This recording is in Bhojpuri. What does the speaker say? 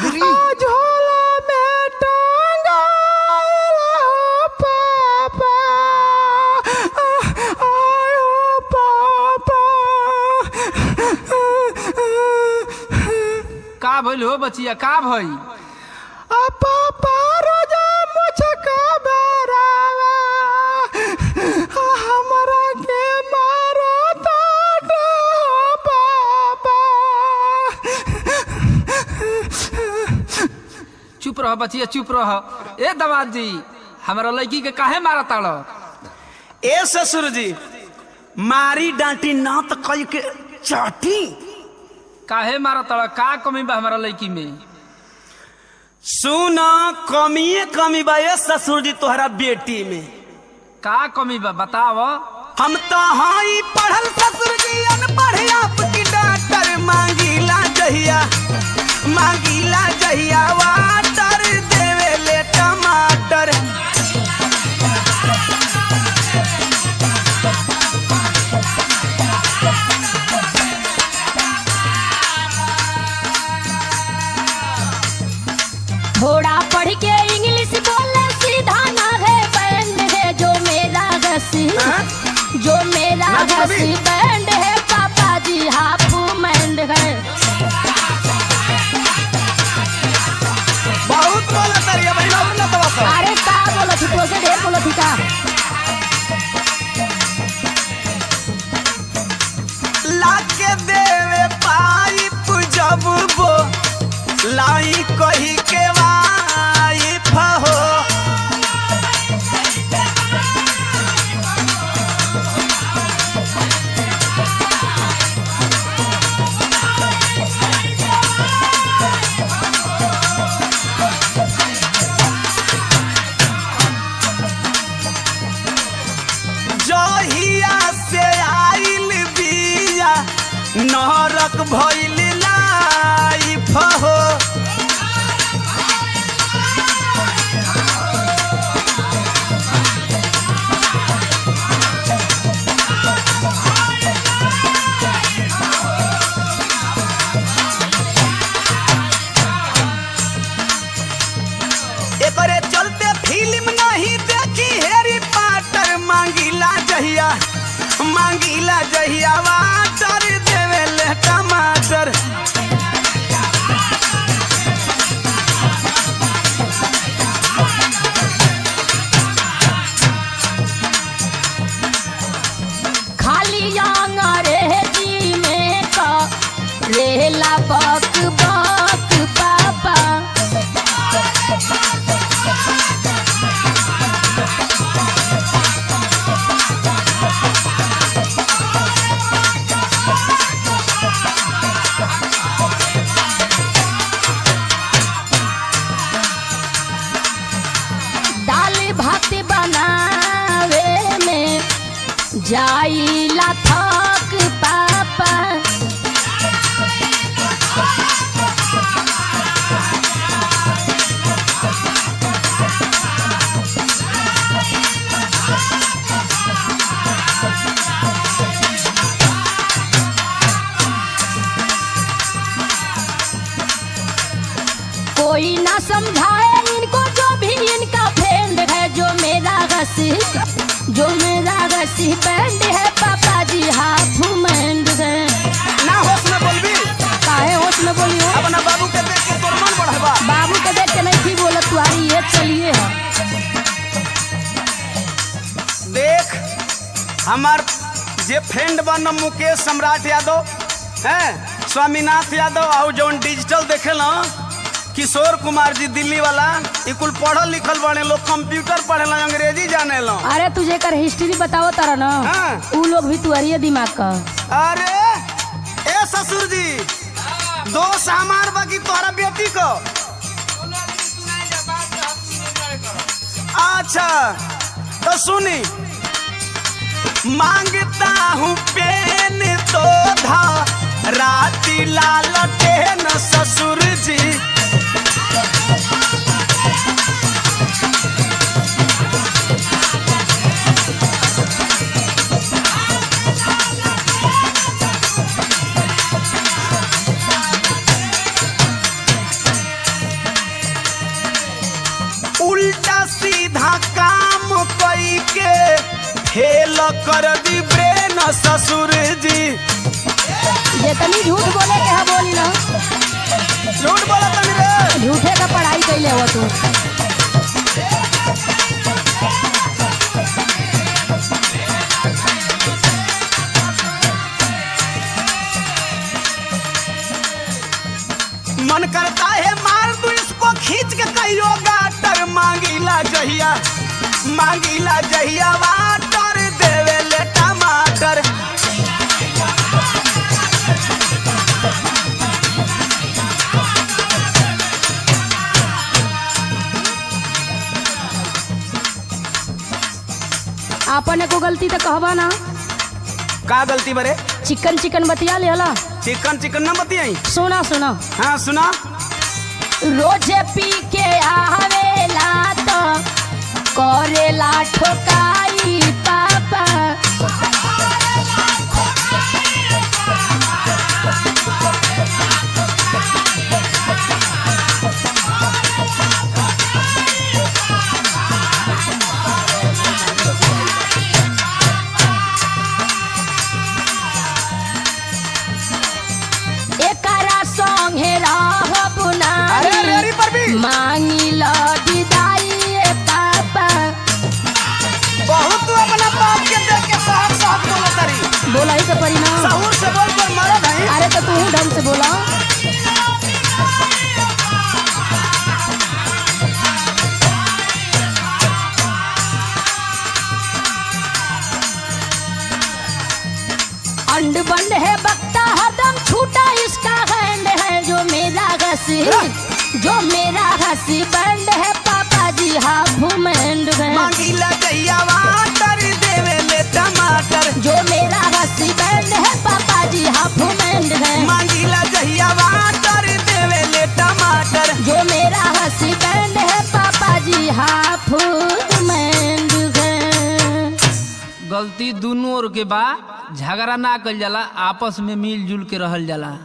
सुंदरी झोला में टांगाइला पापा आयो पापा। का भइल हो बचिया, का भई? पापा रोजा मुझका बेरावा हमरा के मारो ताटे पापा। चुप रह बचिया, चुप रह। ए दमाद जी, हमारा लड़की के काहे मारा ताड़ो? ए ससुर जी, मारी डांटी ना तो कई के चाटी। काहे मारा ताड़ो? का कमी बा हमारा लड़की में? सुना, कमी बा ए ससुर जी तोहरा बेटी में। का कमी बा बताव। हम तो हाई पढ़ल ससुर जी अनपढ़ आपकी डॉक्टर मांगीला जहिया वाटर देवे ले टमाटर। थोड़ा पढ़ के इंग्लिश बोले सीधा ना है बैंड है जो मेरा घसी बैंड है पापा जी हाफ मैंड है। बहुत बोला तारी भाई ना तो बस। अरे का बोला थी तो से ढेर बोला थी का। लाके देवे पाइप जब वो लाई कही के वाइफ हो। जहिया से आइल बिया नरक भइल लाइफ हो। एकरे चलते फिल्म नहीं देखी हैरी पॉटर मांगीला जहिया वाटर देवे ले टमाटर। खाली अंग्रेजी में का रेला बक बक पापा। दाल भात बनावे में जाइला थक पापा। कोई ना समझाए इनको जो भी इनका फ्रेंड है जो मेरा घसी बैंड है पापा जी हाफ मैंड है। ना होश में बोलबी, काहे होश में बोली हो? अपना बाबू के देख के तोर मन बढ़ावा। बाबू के देख के नहीं थी बोला तुम्हारी ये चलिए है। देख हमार जे फ्रेंड बन मुकेश सम्राट यादव है, स्वामीनाथ यादव और जौन डिजिटल देखे ना किशोर कुमार जी दिल्ली वाला, कुल पढ़ल लिखल बने लोग, कंप्यूटर पढ़ेला, अंग्रेजी जाने लो। अरे तुझे कर हिस्ट्री बताओ तारा ना। हाँ। उ लोग भी तुअरिए दिमाग का। अरे ए ससुर जी, दोस्त हमार बाकी तोहरा बेटी को। अच्छा तो सुनी, मांगता हूँ पेन तो धा राती लाल टेन ससुर जी। सीधा काम कई के फेल कर दी ब्रेन ससुर जी। जितनी झूठ बोले के है बोली ना, झूठ बोला तनी रे, झूठे का पढ़ाई कैले हो तू। मन करता है मार दूं इसको खींच के कहियो गाटर, मांगीला जहिया वाटर देवे ले टमाटर। आपने को गलती तो कहबा ना, का गलती बरे? चिकन बतिया ले हला। चिकन न बतियाई। सुना सुना, हाँ सुना। रोजे पी के आवेला तो करेला ठोकाई पापा। एकरा संगे रहब नाही, मांगी लड़ी दाई पापा। बहुत तू अपना बाप के देख के साहब बोला तारी। बोला ही तो परी ना, सहूर से बोल पर मरद है। अरे तो तू ही ढंग से बोला। अंड बंड है बकता हरदम छूटा इसका हैंड है, जो मेरा घसी बंड है पापा जी हाफ मैंड है। मांगीला जहिया वाटर देवे ले टमाटर, जो मेरा घसी बंड है पापा जी हाफ मैंड है। मांगीला जहिया वाटर देवे ले टमाटर, जो मेरा घसी बंड है पापा जी हाफ मैंड है। गलती दोनों ओर के बा, झगड़ा ना कल जाला, आपस में मिलजुल के रहल जाला।